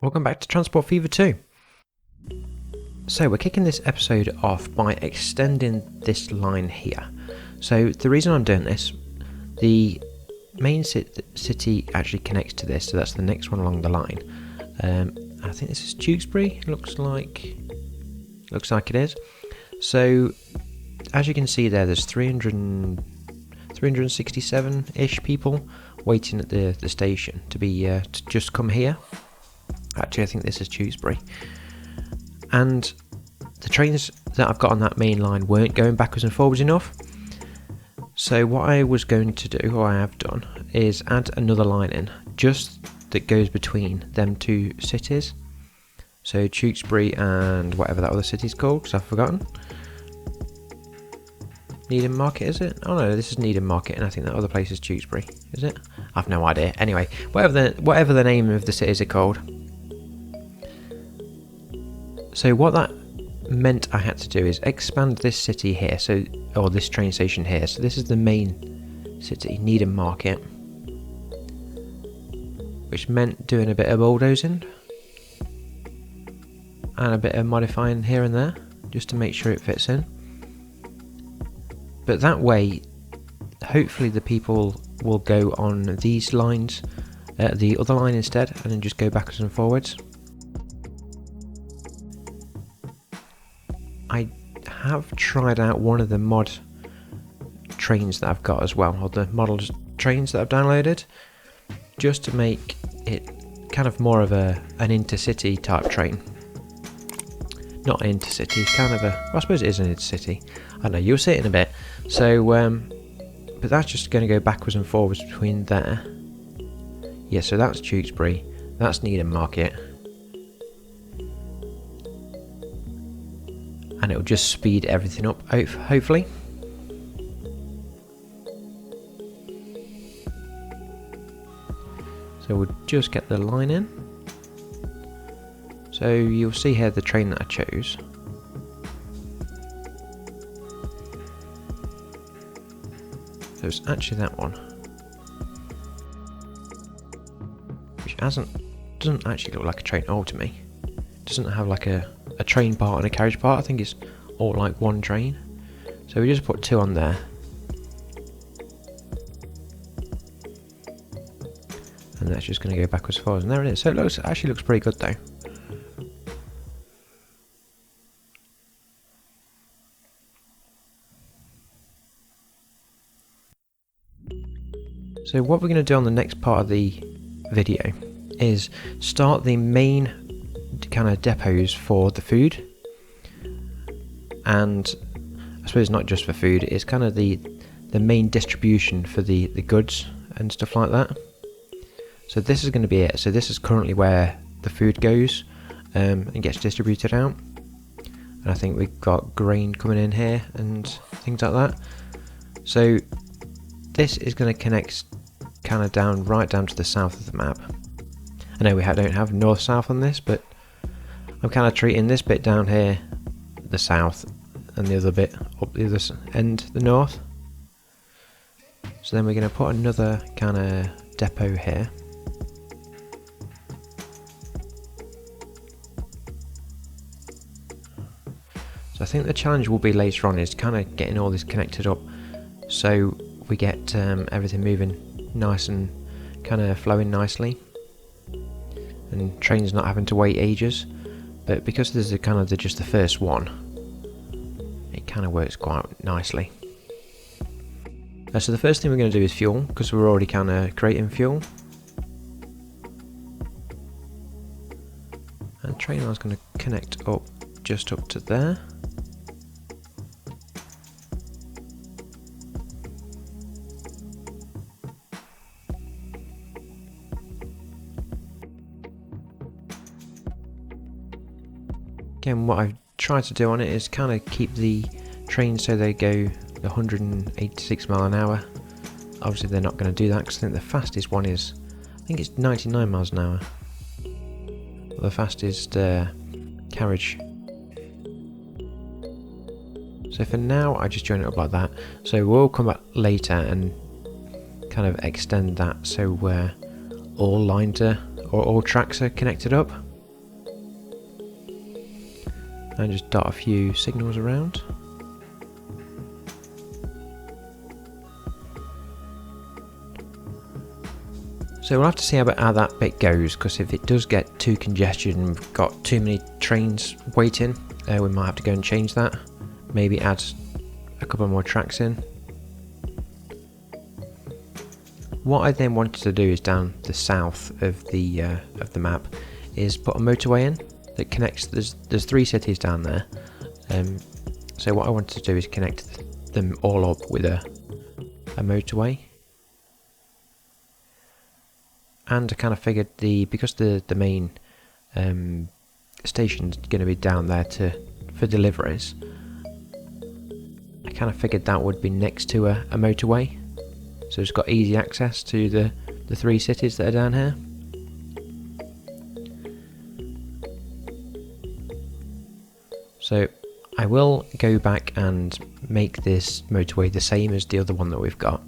Welcome back to Transport Fever 2. So we're kicking this episode off by extending this line here. So the reason I'm doing this, the main city actually connects to this, so that's the next one along the line. I think this is Tewkesbury, looks like it is. So as you can see there's 367-ish people waiting at the station to just come here. Actually, I think this is Tewkesbury. And the trains that I've got on that main line weren't going backwards and forwards enough. So what I was going to do, or I have done, is add another line in, just that goes between them two cities. So Tewkesbury and whatever that other city's called, because I've forgotten. Needham Market, is it? Oh no, this is Needham Market, and I think that other place is Tewkesbury, is it? I've no idea. Anyway, whatever the name of the cities are called. So what that meant I had to do is expand this city here, or this train station here. So this is the main city, Needham Market, which meant doing a bit of bulldozing and a bit of modifying here and there, just to make sure it fits in. But that way, hopefully the people will go on these lines, the other line instead, and then just go backwards and forwards. I have tried out one of the mod trains that I've got as well, or the model trains that I've downloaded, just to make it kind of more of an intercity type train. Not an intercity, it's kind of I suppose it is an intercity. I don't know, you'll see it in a bit. So, but that's just going to go backwards and forwards between there. Yeah, so that's Tewkesbury, that's Needham Market. And it'll just speed everything up, hopefully. So we'll just get the line in. So you'll see here the train that I chose. So it's actually that one, which doesn't actually look like a train at all to me. It doesn't have like a train part and a carriage part. I think it's all like one train. So we just put two on there. And that's just going to go backwards and forwards. And there it is. So it actually looks pretty good though. So what we're going to do on the next part of the video is start the main kind of depots for the food, and I suppose not just for food, it's kind of the main distribution for the goods and stuff like that. So this is going to be it. So this is currently where the food goes and gets distributed out, and I think we've got grain coming in here and things like that. So this is going to connect kind of right down to the south of the map. I know we don't have north-south on this, but I'm kind of treating this bit down here the south and the other bit up the other end the north. So then we're going to put another kind of depot here. So I think the challenge will be later on is kind of getting all this connected up so we get everything moving nice and kind of flowing nicely, and trains not having to wait ages. But because this is kind of just the first one, it kind of works quite nicely. So the first thing we're going to do is fuel, because we're already kind of creating fuel. And train line's going to connect up just up to there. Again, what I've tried to do on it is kind of keep the trains so they go 186 mile an hour. Obviously they're not going to do that because I think the fastest one is, I think it's 99 miles an hour. The fastest carriage. So for now I just join it up like that. So we'll come back later and kind of extend that so all lines are, or all tracks are connected up. and just dot a few signals around. So we'll have to see how that bit goes, because if it does get too congested and we've got too many trains waiting, we might have to go and change that. Maybe add a couple more tracks in. What I then wanted to do is down the south of the map is put a motorway in that connects. There's 3 cities down there. So what I wanted to do is connect them all up with a motorway. And I kind of figured because the main station's going to be down there for deliveries, I kind of figured that would be next to a motorway, so it's got easy access to the 3 cities that are down here. So I will go back and make this motorway the same as the other one that we've got,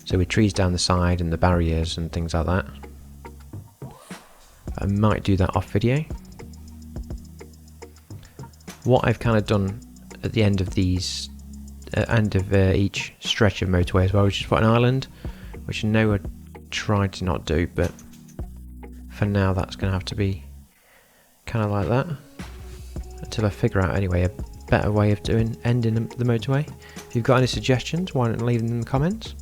so with trees down the side and the barriers and things like that. I might do that off video. What I've kind of done at the end of these, each stretch of motorway as well, is just put an island, which I know I tried to not do, but for now that's going to have to be kind of like that until I figure out anyway a better way of ending the motorway. If you've got any suggestions, why don't you leave them in the comments.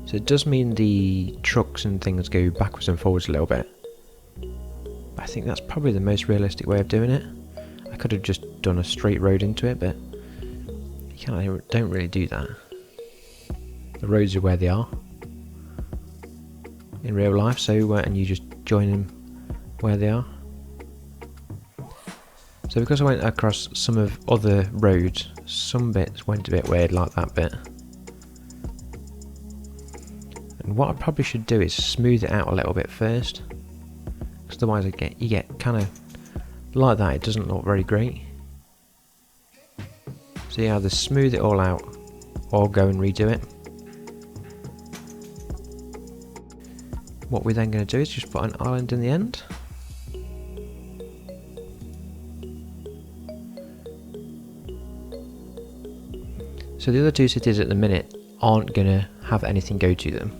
So it does mean the trucks and things go backwards and forwards a little bit. But I think that's probably the most realistic way of doing it. I could have just done a straight road into it, but you don't really do that. The roads are where they are in real life, so and you just join them where they are. So because I went across some of other roads, some bits went a bit weird, like that bit. And what I probably should do is smooth it out a little bit first, because otherwise you get kind of like that. It doesn't look very great. So you either smooth it all out or go and redo it. What we're then going to do is just put an island in the end. So the other 2 cities at the minute aren't going to have anything go to them.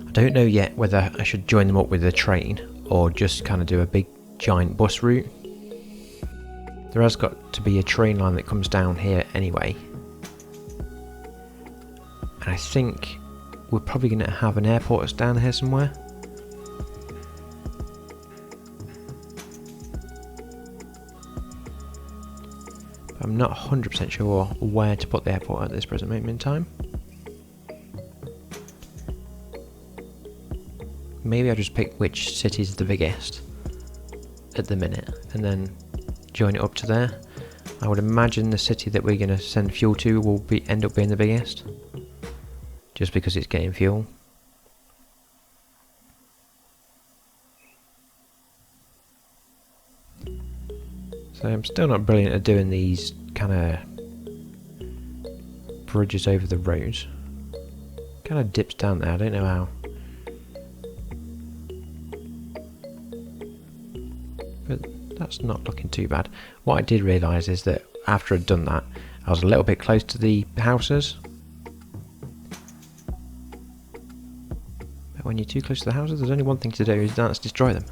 I don't know yet whether I should join them up with a train or just kind of do a big giant bus route. There has got to be a train line that comes down here anyway. And I think we're probably going to have an airport that's down here somewhere. But I'm not 100% sure where to put the airport at this present moment in time. Maybe I'll just pick which city is the biggest at the minute and then join it up to there. I would imagine the city that we're going to send fuel to will end up being the biggest, just because it's getting fuel. So I'm still not brilliant at doing these kind of bridges over the road. Kind of dips down there, I don't know how. But that's not looking too bad. What I did realise is that after I'd done that, I was a little bit close to the houses. But when you're too close to the houses, there's only one thing to do, is that's destroy them.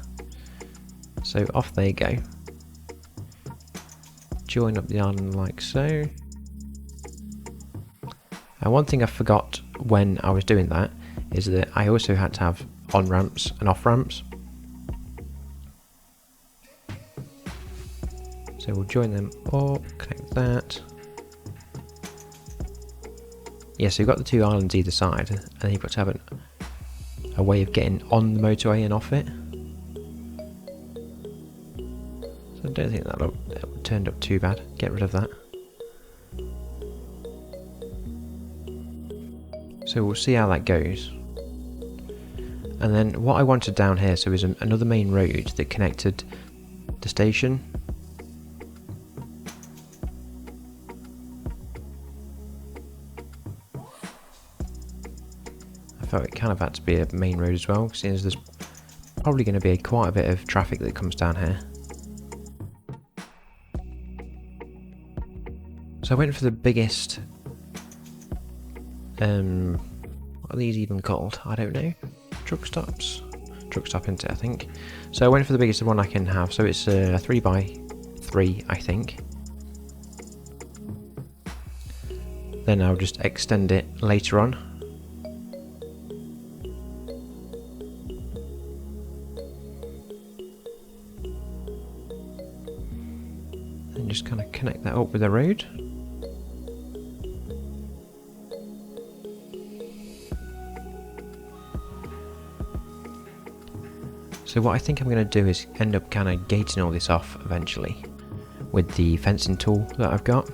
So off they go. Join up the island like so. And one thing I forgot when I was doing that is that I also had to have on-ramps and off-ramps. So we'll join them up, connect that. Yeah, so you've got the 2 islands either side, and you've got to have a way of getting on the motorway and off it. So I don't think that turned up too bad. Get rid of that. So we'll see how that goes. And then what I wanted down here, so is another main road that connected the station. I felt it kind of had to be a main road as well, since there's probably going to be quite a bit of traffic that comes down here. So I went for the biggest, what are these even called? I don't know. Truck stop into it, I think. So I went for the biggest one I can have, so it's a 3x3, I think. Then I'll just extend it later on. And just kind of connect that up with the road. So what I think I'm going to do is end up kind of gating all this off eventually with the fencing tool that I've got.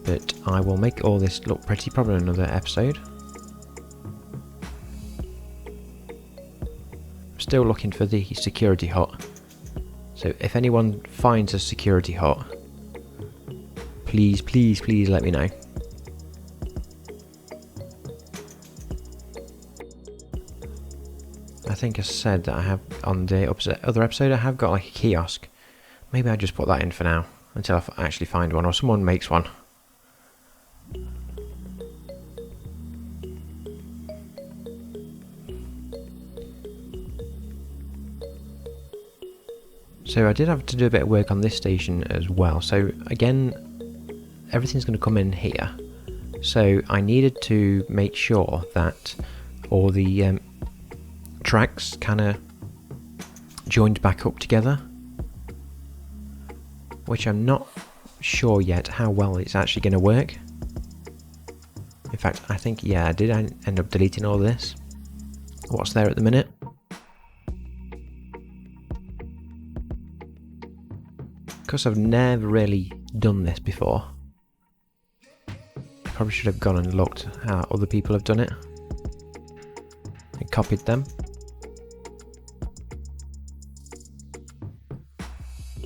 But I will make all this look pretty probably in another episode. I'm still looking for the security hut. So if anyone finds a security hut, please, please, please let me know. I think I said that I have on the other episode I have got like a kiosk. Maybe I just put that in for now until I actually find one or someone makes one. So I did have to do a bit of work on this station as well. So again, everything's going to come in here. So I needed to make sure that all the tracks kind of joined back up together, which I'm not sure yet how well it's actually going to work. In fact, I think, yeah, I did end up deleting all this. What's there at the minute? Because I've never really done this before, I probably should have gone and looked how other people have done it and copied them.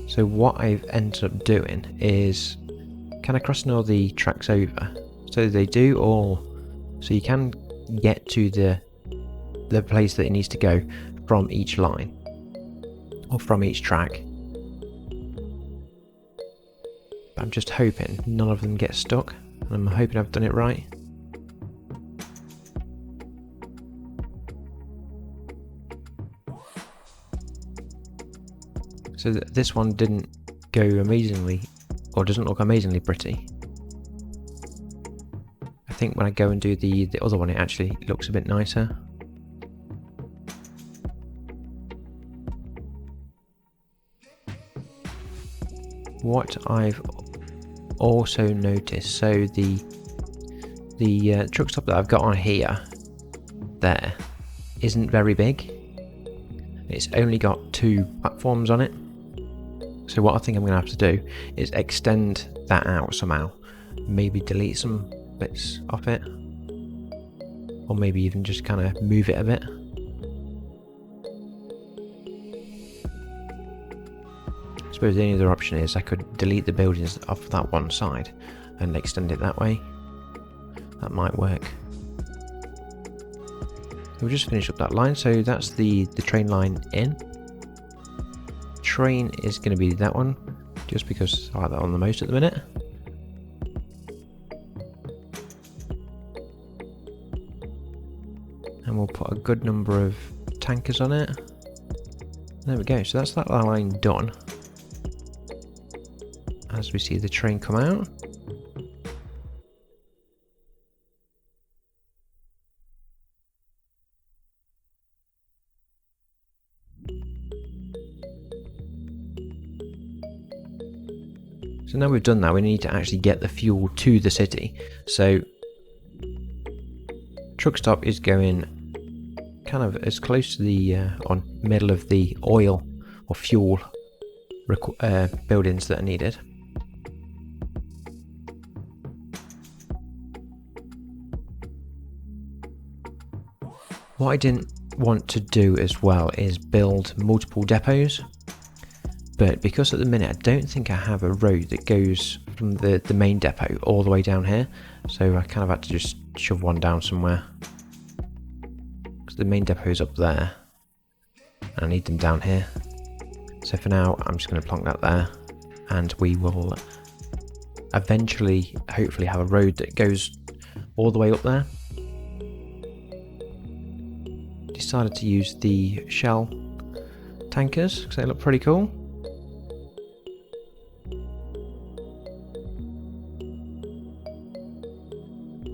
So what I've ended up doing is kind of crossing all the tracks over, so they do all, so you can get to the place that it needs to go from each line or from each track. But I'm just hoping none of them get stuck, and I'm hoping I've done it right. So this one didn't go amazingly, or doesn't look amazingly pretty. I think when I go and do the other one, it actually looks a bit nicer. What I've also noticed, so the truck stop that I've got on here, there, isn't very big. It's only got 2 platforms on it. So what I think I'm going to have to do is extend that out somehow. Maybe delete some bits off it. Or maybe even just kind of move it a bit. I suppose the only other option is I could delete the buildings off that one side and extend it that way. That might work. We'll just finish up that line. So that's the train line in. Train is going to be that one, just because I like that one the most at the minute. And we'll put a good number of tankers on it. There we go, so that's that line done. As we see the train come out. So now we've done that, we need to actually get the fuel to the city. So truck stop is going kind of as close to the on middle of the oil or fuel buildings that are needed. What I didn't want to do as well is build multiple depots. But because at the minute I don't think I have a road that goes from the main depot all the way down here, so I kind of had to just shove one down somewhere. Because the main depot is up there. And I need them down here. So for now, I'm just going to plonk that there. And we will eventually, hopefully, have a road that goes all the way up there. Decided to use the shell tankers because they look pretty cool.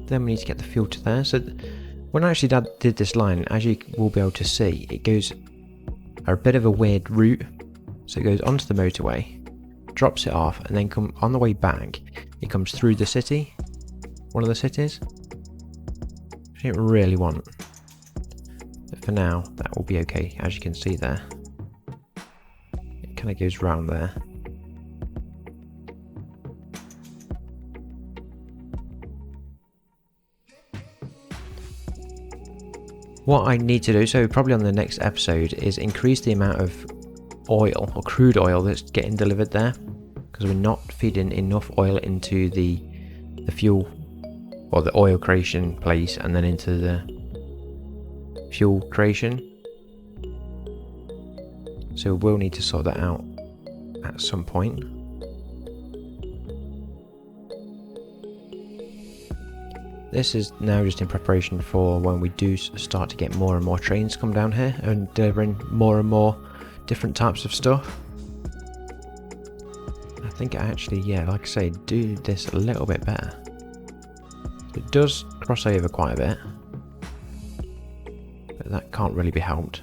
Then we need to get the fuel to there. So when I actually did this line, as you will be able to see, it goes a bit of a weird route. So it goes onto the motorway, drops it off, and then on the way back, it comes through the city, one of the cities, which I don't really want. But for now, that will be okay, as you can see there. It kind of goes round there. What I need to do, so probably on the next episode, is increase the amount of oil or crude oil that's getting delivered there, because we're not feeding enough oil into the fuel or the oil creation place and then into the fuel creation. So we'll need to sort that out at some point. This is now just in preparation for when we do start to get more and more trains come down here and delivering more and more different types of stuff. I think I actually, yeah, like I say, do this a little bit better. It does cross over quite a bit, but that can't really be helped.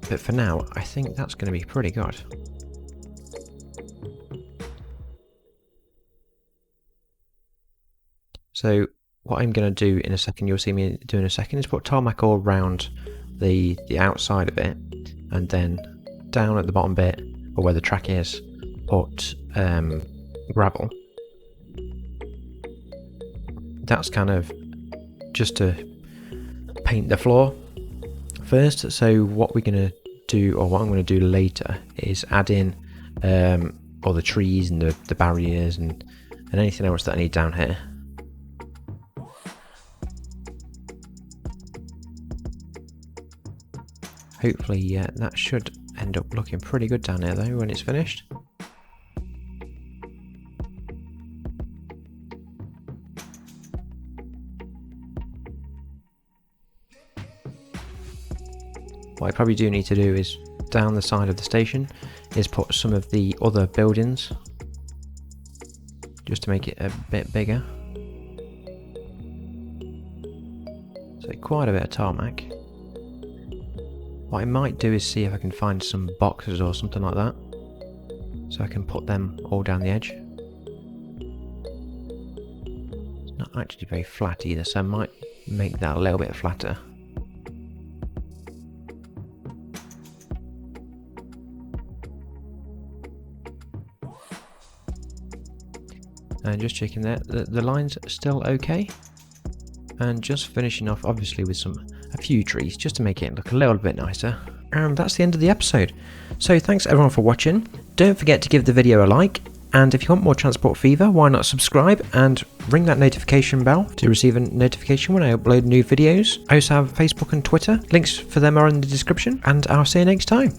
But for now, I think that's going to be pretty good. So what I'm going to do in a second, you'll see me do in a second, is put tarmac all around the outside of it, and then down at the bottom bit, or where the track is, put gravel. That's kind of just to paint the floor first. So what we're going to do, or what I'm going to do later, is add in all the trees and the barriers and anything else that I need down here. Hopefully, yeah, that should end up looking pretty good down here though when it's finished. What I probably do need to do is, down the side of the station, is put some of the other buildings, just to make it a bit bigger. So quite a bit of tarmac. What I might do is see if I can find some boxes or something like that, so I can put them all down the edge. It's not actually very flat either, so I might make that a little bit flatter. And just checking that the line's still okay, and just finishing off obviously with a few trees just to make it look a little bit nicer. And that's the end of the episode. So thanks everyone for watching. Don't forget to give the video a like, and if you want more Transport Fever, why not subscribe and ring that notification bell to receive a notification when I upload new videos. I also have Facebook and Twitter, links for them are in the description, and I'll see you next time.